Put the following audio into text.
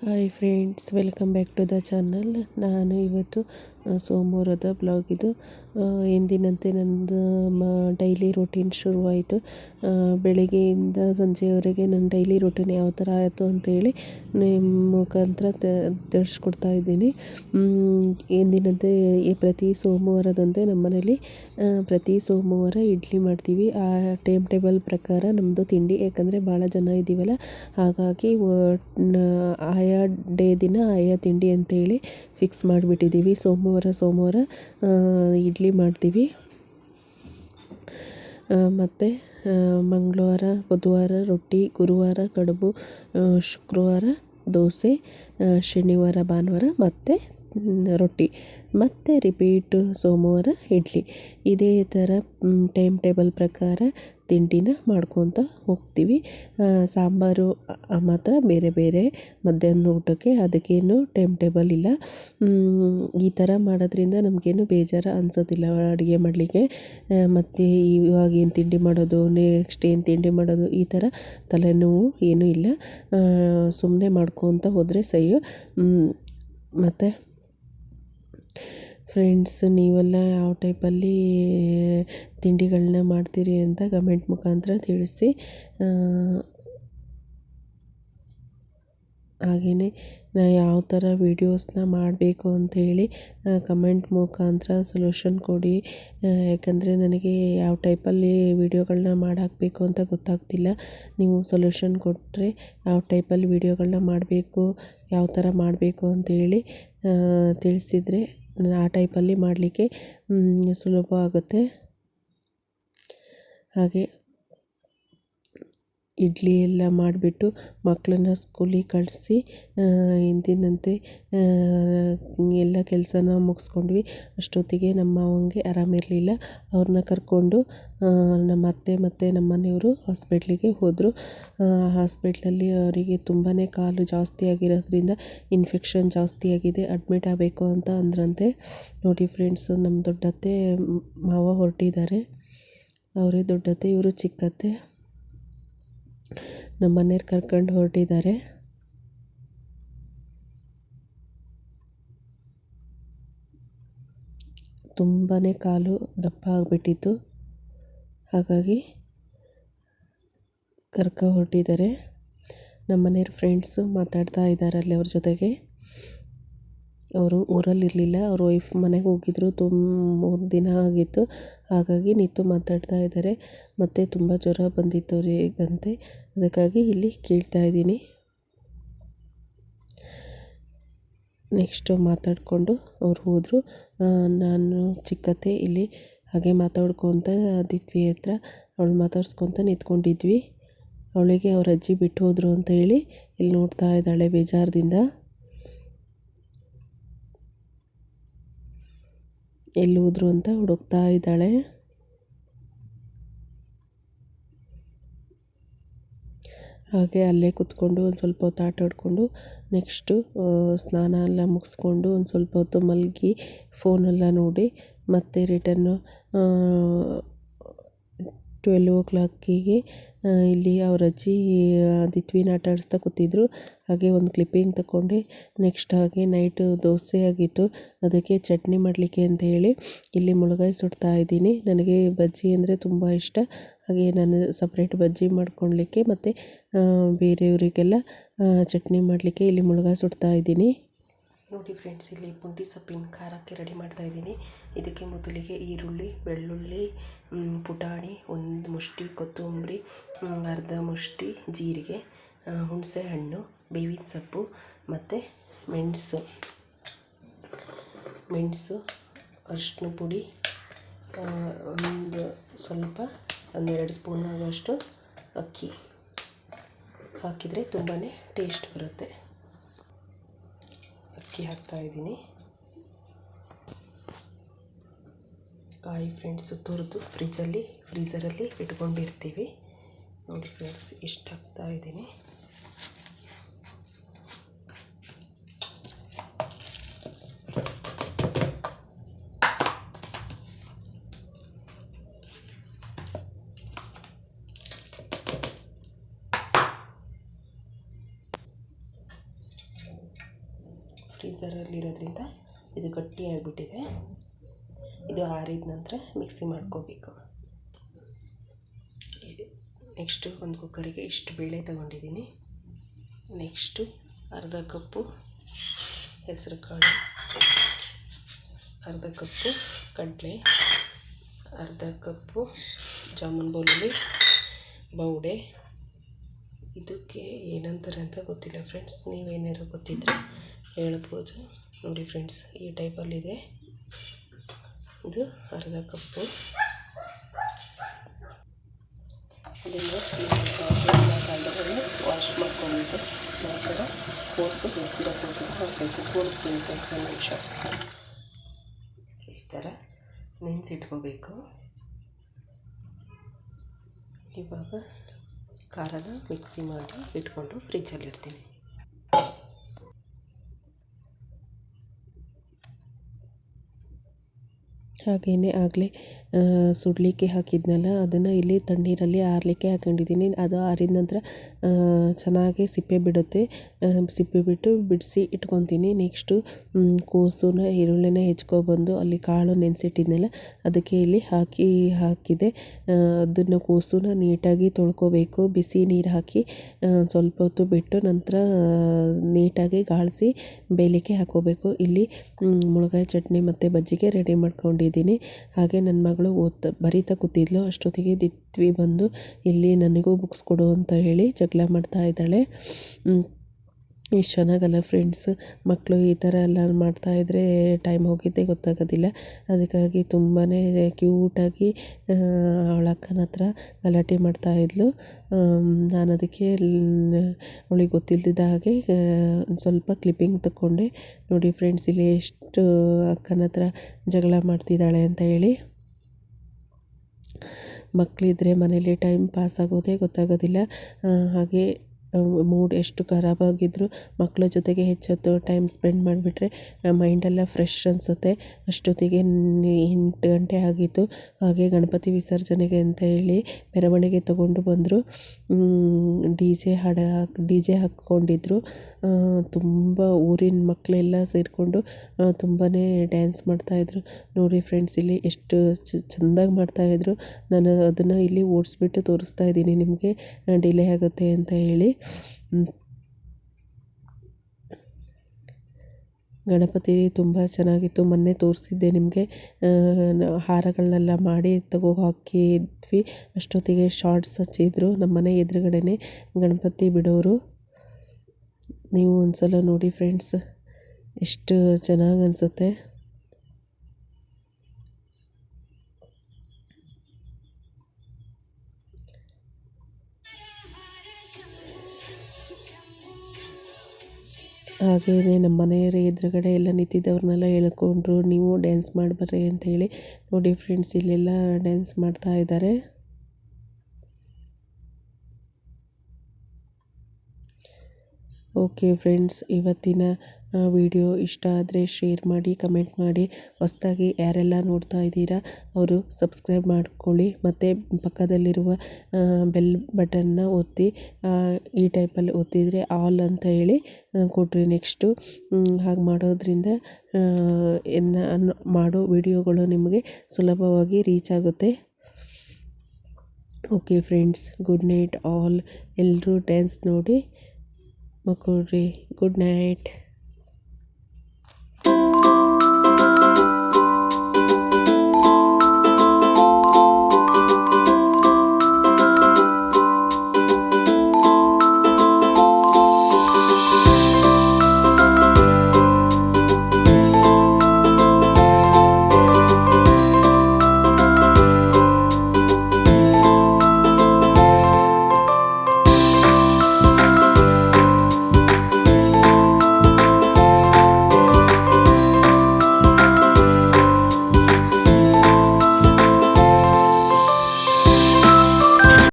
Hi friends, welcome back to the channel. ನಾನು ಇವತ್ತು ಸೋಮವಾರದ ಬ್ಲಾಗ್ ಇದು. ಎಂದಿನಂತೆ ನಂದು ಡೈಲಿ ರೂಟೀನ್ ಶುರುವಾಯಿತು. ಬೆಳಗ್ಗೆಯಿಂದ ಸಂಜೆಯವರೆಗೆ ನನ್ನ ಡೈಲಿ ರೂಟೀನ್ ಯಾವ ಥರ ಆಯಿತು ಅಂತೇಳಿ ನಿಮ್ಮ ಮುಖಾಂತರ ತಿಳಿಸ್ಕೊಡ್ತಾ ಇದ್ದೀನಿ. ಎಂದಿನಂತೆ ಪ್ರತಿ ಸೋಮವಾರದಂತೆ ನಮ್ಮ ಮನೇಲಿ ಪ್ರತಿ ಸೋಮವಾರ ಇಡ್ಲಿ ಮಾಡ್ತೀವಿ. ಆ ಟೈಮ್ ಟೇಬಲ್ ಪ್ರಕಾರ ನಮ್ಮದು ತಿಂಡಿ, ಯಾಕಂದರೆ ಭಾಳ ಜನ ಇದ್ದೀವಲ್ಲ, ಹಾಗಾಗಿ ಆಯಾ ಡೇ ದಿನ ಆಯಾ ತಿಂಡಿ ಅಂತೇಳಿ ಫಿಕ್ಸ್ ಮಾಡಿಬಿಟ್ಟಿದ್ದೀವಿ. ಸೋಮವಾರ ಇಡ್ಲಿ ಮಾಡ್ತೀವಿ, ಮತ್ತು ಮಂಗಳವಾರ ಬುಧವಾರ ರೊಟ್ಟಿ, ಗುರುವಾರ ಕಡುಬು, ಶುಕ್ರವಾರ ದೋಸೆ, ಶನಿವಾರ ಭಾನುವಾರ ಮತ್ತು ರೊಟ್ಟಿ, ಮತ್ತು ರಿಪೀಟು ಸೋಮವಾರ ಇಡ್ಲಿ. ಇದೇ ಥರ ಟೈಮ್ ಟೇಬಲ್ ಪ್ರಕಾರ ತಿಂಡಿನ ಮಾಡ್ಕೊತ ಹೋಗ್ತೀವಿ. ಸಾಂಬಾರು ಮಾತ್ರ ಬೇರೆ ಬೇರೆ ಮಧ್ಯಾಹ್ನದ ಊಟಕ್ಕೆ, ಅದಕ್ಕೇನು ಟೈಮ್ ಟೇಬಲ್ ಇಲ್ಲ. ಈ ಥರ ಮಾಡೋದ್ರಿಂದ ನಮಗೇನು ಬೇಜಾರು ಅನಿಸೋದಿಲ್ಲ ಅಡುಗೆ ಮಾಡಲಿಕ್ಕೆ. ಮತ್ತು ಇವಾಗ ಏನು ತಿಂಡಿ ಮಾಡೋದು, ನೆಕ್ಸ್ಟ್ ಏನು ತಿಂಡಿ ಮಾಡೋದು, ಈ ಥರ ತಲೆನೋವು ಏನೂ ಇಲ್ಲ. ಸುಮ್ಮನೆ ಮಾಡ್ಕೊತ ಹೋದರೆ ಸಹಿ. ಮತ್ತು ಫ್ರೆಂಡ್ಸ್, ನೀವೆಲ್ಲ ಯಾವ ಟೈಪಲ್ಲಿ ತಿಂಡಿಗಳನ್ನ ಮಾಡ್ತೀರಿ ಅಂತ ಕಮೆಂಟ್ ಮುಖಾಂತರ ತಿಳಿಸಿ. ಹಾಗೆಯೇ ನಾನು ಯಾವ ಥರ ವೀಡಿಯೋಸ್ನ ಮಾಡಬೇಕು ಅಂಥೇಳಿ ಕಮೆಂಟ್ ಮುಖಾಂತರ ಸೊಲ್ಯೂಷನ್ ಕೊಡಿ. ಯಾಕಂದರೆ ನನಗೆ ಯಾವ ಟೈಪಲ್ಲಿ ವೀಡಿಯೋಗಳನ್ನ ಮಾಡಾಕಬೇಕು ಅಂತ ಗೊತ್ತಾಗ್ತಿಲ್ಲ. ನೀವು ಸೊಲ್ಯೂಷನ್ ಕೊಟ್ಟರೆ ಯಾವ ಟೈಪಲ್ಲಿ ವೀಡಿಯೋಗಳನ್ನ ಮಾಡಬೇಕು, ಯಾವ ಥರ ಮಾಡಬೇಕು ಅಂಥೇಳಿ ತಿಳಿಸಿದರೆ ಆ ಟೈಪಲ್ಲಿ ಮಾಡಲಿಕ್ಕೆ ಸುಲಭ ಆಗುತ್ತೆ. ಹಾಗೆ ಇಡ್ಲಿ ಎಲ್ಲ ಮಾಡಿಬಿಟ್ಟು ಮಕ್ಕಳನ್ನ ಸ್ಕೂಲಿಗೆ ಕಳಿಸಿ ಎಂದಿನಂತೆ ಎಲ್ಲ ಕೆಲಸನ ಮುಗಿಸ್ಕೊಂಡ್ವಿ. ಅಷ್ಟೊತ್ತಿಗೆ ನಮ್ಮ ಮಾವಂಗೆ ಆರಾಮಿರಲಿಲ್ಲ. ಅವ್ರನ್ನ ಕರ್ಕೊಂಡು ನಮ್ಮ ಅತ್ತೆ ಮತ್ತು ನಮ್ಮ ಮನೆಯವರು ಹಾಸ್ಪಿಟ್ಲಿಗೆ ಹೋದರು. ಹಾಸ್ಪಿಟ್ಲಲ್ಲಿ ಅವರಿಗೆ ತುಂಬಾ ಕಾಲು ಜಾಸ್ತಿ ಆಗಿರೋದ್ರಿಂದ ಇನ್ಫೆಕ್ಷನ್ ಜಾಸ್ತಿ ಆಗಿದೆ, ಅಡ್ಮಿಟ್ ಆಗಬೇಕು ಅಂತ ಅಂದ್ರಂತೆ. ನೋಡಿ ಫ್ರೆಂಡ್ಸ್, ನಮ್ಮ ದೊಡ್ಡತ್ತೆ ಮಾವ ಹೊರಟಿದ್ದಾರೆ. ಅವರೇ ದೊಡ್ಡತ್ತೆ, ಇವರು ಚಿಕ್ಕತ್ತೆ. ನಮ್ಮ ಮನೆಯವ್ರು ಕರ್ಕೊಂಡು ಹೊರಟಿದ್ದಾರೆ. ತುಂಬಾ ಕಾಲು ದಪ್ಪ ಆಗಿಬಿಟ್ಟಿತ್ತು, ಹಾಗಾಗಿ ಹೊರಟಿದ್ದಾರೆ. ನಮ್ಮ ಮನೆಯವ್ರ ಫ್ರೆಂಡ್ಸು ಮಾತಾಡ್ತಾ ಇದ್ದಾರೆ ಅಲ್ಲಿ ಅವ್ರ ಜೊತೆಗೆ. ಅವರು ಊರಲ್ಲಿರಲಿಲ್ಲ, ಅವ್ರ ವೈಫ್ ಮನೆಗೆ ಹೋಗಿದ್ರು. 3 ದಿನ ಆಗಿತ್ತು, ಹಾಗಾಗಿ ನಿಂತು ಮಾತಾಡ್ತಾ ಇದ್ದಾರೆ. ಮತ್ತು ತುಂಬ ಜ್ವರ ಬಂದಿತ್ತು ಅವರಿಗಂತೆ, ಅದಕ್ಕಾಗಿ ಇಲ್ಲಿ ಕೇಳ್ತಾ ಇದ್ದೀನಿ. ನೆಕ್ಸ್ಟು ಮಾತಾಡಿಕೊಂಡು ಅವ್ರು ಹೋದರು. ನಾನು ಚಿಕ್ಕತ್ತೆ ಇಲ್ಲಿ ಹಾಗೆ ಮಾತಾಡ್ಕೊತ ದಿತ್ವಿ ಹತ್ರ ಅವಳು ಮಾತಾಡ್ಸ್ಕೊತ ನಿಂತ್ಕೊಂಡಿದ್ವಿ. ಅವಳಿಗೆ ಅವ್ರ ಅಜ್ಜಿ ಬಿಟ್ಟು ಹೋದರು ಅಂತ ಹೇಳಿ ಇಲ್ಲಿ ನೋಡ್ತಾ ಇದ್ದಾಳೆ ಬೇಜಾರದಿಂದ. ಎಲ್ಲಿ ಹೋದ್ರು ಅಂತ ಹುಡುಕ್ತಾ ಇದ್ದಾಳೆ. ಹಾಗೆ ಅಲ್ಲೇ ಕೂತ್ಕೊಂಡು ಒಂದು ಸ್ವಲ್ಪ ಹೊತ್ತು ಆಟ ಆಡಿಕೊಂಡು ನೆಕ್ಸ್ಟು ಸ್ನಾನ ಎಲ್ಲ ಮುಗಿಸ್ಕೊಂಡು ಒಂದು ಸ್ವಲ್ಪ ಹೊತ್ತು ಮಲಗಿ ಫೋನೆಲ್ಲ ನೋಡಿ ಮತ್ತೆ ರಿಟನ್ನು 12 o'clock ಇಲ್ಲಿ ಅವ್ರ ಅಜ್ಜಿ ದಿತ್ವಿನ ಆಟ ಆಡಿಸ್ತಾ ಕೂತಿದ್ರು. ಹಾಗೆ ಒಂದು ಕ್ಲಿಪ್ಪಿಂಗ್ ತಗೊಂಡೆ. ನೆಕ್ಸ್ಟ್ ಹಾಗೆ ನೈಟು ದೋಸೆ ಆಗಿತ್ತು, ಅದಕ್ಕೆ ಚಟ್ನಿ ಮಾಡಲಿಕ್ಕೆ ಅಂತ ಹೇಳಿ ಇಲ್ಲಿ ಮುಳುಗಾಯಿ ಸುಡ್ತಾ ಇದ್ದೀನಿ. ನನಗೆ ಬಜ್ಜಿ ಅಂದರೆ ತುಂಬ ಇಷ್ಟ. ಹಾಗೆ ನಾನು ಸಪ್ರೇಟ್ ಬಜ್ಜಿ ಮಾಡ್ಕೊಳ್ಲಿಕ್ಕೆ ಮತ್ತು ಬೇರೆಯವರಿಗೆಲ್ಲ ಚಟ್ನಿ ಮಾಡಲಿಕ್ಕೆ ಇಲ್ಲಿ ಮುಳುಗಾಯಿ ಸುಡ್ತಾ ಇದ್ದೀನಿ. ನೋಡಿ ಫ್ರೆಂಡ್ಸ್, ಇಲ್ಲಿ ಪುಂಡಿ ಸೊಪ್ಪಿನ ಖಾರಕ್ಕೆ ರೆಡಿ ಮಾಡ್ತಾಯಿದ್ದೀನಿ. ಇದಕ್ಕೆ ಮೊದಲಿಗೆ ಈರುಳ್ಳಿ, ಬೆಳ್ಳುಳ್ಳಿ, ಪುಟಾಣಿ, ಒಂದು ಮುಷ್ಟಿ ಕೊತ್ತಂಬರಿ, ಅರ್ಧ ಮುಷ್ಟಿ ಜೀರಿಗೆ, ಹುಣಸೆ ಹಣ್ಣು, ಬೇವಿನ ಸೊಪ್ಪು ಮತ್ತು ಮೆಣಸು, ಅರಿಶಿನ ಪುಡಿ, ಸ್ವಲ್ಪ 1-2 ಸ್ಪೂನ್ ಆಗುವಷ್ಟು ಅಕ್ಕಿ ಹಾಕಿದರೆ ತುಂಬಾ ಟೇಸ್ಟ್ ಬರುತ್ತೆ. ಅಕ್ಕಿ ಹಾಕ್ತಾಯಿದ್ದೀನಿ. ಕಾಯಿ ಫ್ರೆಂಡ್ಸ್ ತುರಿದು ಫ್ರೀಝರಲ್ಲಿ ಇಟ್ಕೊಂಡಿರ್ತೀವಿ. ನೋಡಿ ಫ್ರೆಂಡ್ಸ್, ಇಷ್ಟು ಹಾಕ್ತಾಯಿದ್ದೀನಿ. ಫ್ರೀಝರಲ್ಲಿರೋದ್ರಿಂದ ಇದು ಗಟ್ಟಿಯಾಗಿಬಿಟ್ಟಿದೆ. ಇದು ಆರಿದ ನಂತರ ಮಿಕ್ಸಿ ಮಾಡ್ಕೋಬೇಕು. ನೆಕ್ಸ್ಟು ಒಂದು ಕುಕ್ಕರಿಗೆ ಇಷ್ಟು ಬೇಳೆ ತಗೊಂಡಿದ್ದೀನಿ. ನೆಕ್ಸ್ಟು ಅರ್ಧ ಕಪ್ಪು ಹೆಸರು ಕಾಳು, ಅರ್ಧ ಕಪ್ಪು ಕಡಲೆ, ಅರ್ಧ ಕಪ್ಪು ಜಾಮೂನ್ ಬೌಲಲ್ಲಿ ಬೌಡೆ. ಇದಕ್ಕೆ ಏನಂತಾರೆ ಅಂತ ಗೊತ್ತಿಲ್ಲ ಫ್ರೆಂಡ್ಸ್, ನೀವೇನಾರು ಗೊತ್ತಿದ್ದರೆ ಹೇಳ್ಬೋದು. ನೋಡಿ ಫ್ರೆಂಡ್ಸ್, ಈ ಟೈಪಲ್ಲಿದೆ. ಇದು ಅರ್ಧ ಕಪ್ಪು. ಅದನ್ನು ವಾಶ್ ಮಾಡ್ಕೊಂಡಿದ್ದು ನಂತರ ಕೋಸು ಹೆಚ್ಚಿರೋ ಕೋಸು ಹಾಕಬೇಕು. ಕೋಸ್ತೀನಿ ಸ್ವಲ್ಪ ನಿಮಿಷ ಈ ಥರ ನೆನೆಸಿಟ್ಕೋಬೇಕು. ಇವಾಗ ಖಾರನ ಮಿಕ್ಸಿ ಮಾಡಿ ಇಟ್ಕೊಂಡು ಫ್ರಿಜ್ಜಲ್ಲಿಡ್ತೀನಿ. ಹಾಗೆಯೇ ಆಗಲೇ ಸುಡಲಿಕ್ಕೆ ಹಾಕಿದ್ನಲ್ಲ, ಅದನ್ನು ಇಲ್ಲಿ ತಣ್ಣೀರಲ್ಲಿ ಆರಲಿಕ್ಕೆ ಹಾಕೊಂಡಿದ್ದೀನಿ. ಅದು ಆರಿದ ನಂತರ ಚೆನ್ನಾಗಿ ಸಿಪ್ಪೆ ಬಿಡುತ್ತೆ. ಸಿಪ್ಪೆ ಬಿಡಿಸಿ ಇಟ್ಕೊತೀನಿ. ನೆಕ್ಸ್ಟು ಕೋಸನ್ನ ಈರುಳ್ಳಿನ ಹೆಚ್ಕೊಬಂದು ಅಲ್ಲಿ ಕಾಳು ನೆನೆಸಿಟ್ಟಿದ್ನಲ್ಲ ಅದಕ್ಕೆ ಇಲ್ಲಿ ಹಾಕಿದೆ. ಅದನ್ನು ಕೋಸನ್ನ ನೀಟಾಗಿ ತೊಳ್ಕೊಬೇಕು. ಬಿಸಿ ನೀರು ಹಾಕಿ ಸ್ವಲ್ಪ ಹೊತ್ತು ಬಿಟ್ಟು ನಂತರ ನೀಟಾಗಿ ಗಾಳಿಸಿ ಬೇಯಲಿಕ್ಕೆ ಹಾಕ್ಕೋಬೇಕು. ಇಲ್ಲಿ ಮುಳಗಾಯಿ ಚಟ್ನಿ ಮತ್ತು ಬಜ್ಜಿಗೆ ರೆಡಿ ಮಾಡ್ಕೊಂಡಿದ್ದೀನಿ. ಹಾಗೆ ನನ್ನ ಮಗಳು ಬರೀತಾ ಕೂತಿದ್ಲು. ಅಷ್ಟೊತ್ತಿಗೆ ದಿತ್ವಿ ಬಂದು ಇಲ್ಲಿ ನನಗೂ ಬುಕ್ಸ್ ಕೊಡು ಅಂತ ಹೇಳಿ ಜಗಳ ಮಾಡ್ತಾ ಇದ್ದಾಳೆ. ಎಷ್ಟು ಚೆನ್ನಾಗಲ್ಲ ಫ್ರೆಂಡ್ಸ್, ಮಕ್ಕಳು ಈ ಥರ ಎಲ್ಲ ಮಾಡ್ತಾಯಿದ್ರೆ ಟೈಮ್ ಹೋಗಿದ್ದೇ ಗೊತ್ತಾಗೋದಿಲ್ಲ. ಅದಕ್ಕಾಗಿ ತುಂಬಾ ಕ್ಯೂಟಾಗಿ ಅವಳ ಅಕ್ಕನ ಹತ್ರ ಗಲಾಟೆ ಮಾಡ್ತಾಯಿದ್ಲು. ನಾನು ಅದಕ್ಕೆ ಅವಳಿಗೆ ಗೊತ್ತಿಲ್ಲದಿದ್ದ ಹಾಗೆ ಸ್ವಲ್ಪ ಕ್ಲಿಪ್ಪಿಂಗ್ ತಗೊಂಡೆ. ನೋಡಿ ಫ್ರೆಂಡ್ಸ್, ಇಲ್ಲಿ ಎಷ್ಟು ಅಕ್ಕನ ಹತ್ರ ಜಗಳ ಮಾಡ್ತಿದ್ದಾಳೆ ಅಂತ ಹೇಳಿ. ಮಕ್ಕಳಿದ್ರೆ ಮನೇಲಿ ಟೈಮ್ ಪಾಸ್ ಆಗೋದೇ ಗೊತ್ತಾಗೋದಿಲ್ಲ. ಹಾಗೆ ಮೂಡ್ ಎಷ್ಟು ಖರಾಬಾಗಿದ್ದರೂ ಮಕ್ಕಳ ಜೊತೆಗೆ ಹೆಚ್ಚೊತ್ತು ಟೈಮ್ ಸ್ಪೆಂಡ್ ಮಾಡಿಬಿಟ್ರೆ ಮೈಂಡೆಲ್ಲ ಫ್ರೆಶ್ ಅನಿಸುತ್ತೆ. ಅಷ್ಟೊತ್ತಿಗೆ 8 ಗಂಟೆ ಆಗಿತ್ತು. ಹಾಗೆ ಗಣಪತಿ ವಿಸರ್ಜನೆಗೆ ಅಂತ ಹೇಳಿ ಮೆರವಣಿಗೆ ತಗೊಂಡು ಬಂದರು. ಡಿ ಜೆ ಹಾಕ್ಕೊಂಡಿದ್ರು. ತುಂಬ ಊರಿನ ಮಕ್ಕಳೆಲ್ಲ ಸೇರಿಕೊಂಡು ತುಂಬಾ ಡ್ಯಾನ್ಸ್ ಮಾಡ್ತಾಯಿದ್ರು. ನೋಡಿ ಫ್ರೆಂಡ್ಸ್, ಇಲ್ಲಿ ಎಷ್ಟು ಚೆಂದಾಗಿ ಮಾಡ್ತಾಯಿದ್ರು. ನಾನು ಅದನ್ನು ಇಲ್ಲಿ ಓಡಿಸ್ಬಿಟ್ಟು ತೋರಿಸ್ತಾ ಇದ್ದೀನಿ ನಿಮಗೆ, ಡಿಲೇ ಆಗುತ್ತೆ ಅಂತ ಹೇಳಿ. ಗಣಪತಿ ತುಂಬ ಚೆನ್ನಾಗಿತ್ತು. ಮೊನ್ನೆ ತೋರಿಸಿದ್ದೆ ನಿಮಗೆ. ಹಾರಗಳನ್ನೆಲ್ಲ ಮಾಡಿ ಹಾಕಿದ್ವಿ. ಅಷ್ಟೊತ್ತಿಗೆ ಶಾರ್ಟ್ಸ್ ಹಚ್ಚಿದ್ರು. ನಮ್ಮ ಮನೆ ಎದುರುಗಡೆನೇ ಗಣಪತಿ ಬಿಡೋರು. ನೀವು ಒಂದ್ಸಲ ನೋಡಿ ಫ್ರೆಂಡ್ಸ್, ಎಷ್ಟು ಚೆನ್ನಾಗಿ ಅನಿಸುತ್ತೆ. ಹಾಗೆಯೇ ನಮ್ಮ ಮನೆಯವರ ಎದುರುಗಡೆ ಎಲ್ಲ ನಿಂತಿದ್ದವ್ರನ್ನೆಲ್ಲ ಹೇಳ್ಕೊಂಡ್ರು, ನೀವು ಡ್ಯಾನ್ಸ್ ಮಾಡಿಬರ್ರಿ ಅಂತ ಹೇಳಿ. ನೋಡಿ ಫ್ರೆಂಡ್ಸ್, ಇಲ್ಲೆಲ್ಲ ಡ್ಯಾನ್ಸ್ ಮಾಡ್ತಾ ಇದ್ದಾರೆ. ಓಕೆ ಫ್ರೆಂಡ್ಸ್, ಇವತ್ತಿನ ವಿಡಿಯೋ ಇಷ್ಟ ಆದರೆ ಶೇರ್ ಮಾಡಿ, ಕಮೆಂಟ್ ಮಾಡಿ. ಹೊಸದಾಗಿ ಯಾರೆಲ್ಲ ನೋಡ್ತಾ ಇದ್ದೀರಾ ಅವರು ಸಬ್ಸ್ಕ್ರೈಬ್ ಮಾಡ್ಕೊಳ್ಳಿ. ಮತ್ತು ಪಕ್ಕದಲ್ಲಿರುವ ಬೆಲ್ ಬಟನ್ನ ಒತ್ತಿ, ಈ ಟೈಪಲ್ಲಿ ಒತ್ತಿದರೆ ಆಲ್ ಅಂತ ಹೇಳಿ ಕೊಡ್ರಿ. ನೆಕ್ಸ್ಟು ಹಾಗೆ ಮಾಡೋದ್ರಿಂದ ಮಾಡೋ ವಿಡಿಯೋಗಳು ನಿಮಗೆ ಸುಲಭವಾಗಿ ರೀಚ್ ಆಗುತ್ತೆ. Okay friends, good night all. ಎಲ್ಲರೂ ಡ್ಯಾನ್ಸ್ ನೋಡಿ ಮಕ್ಕಳ್ರಿ. Good night.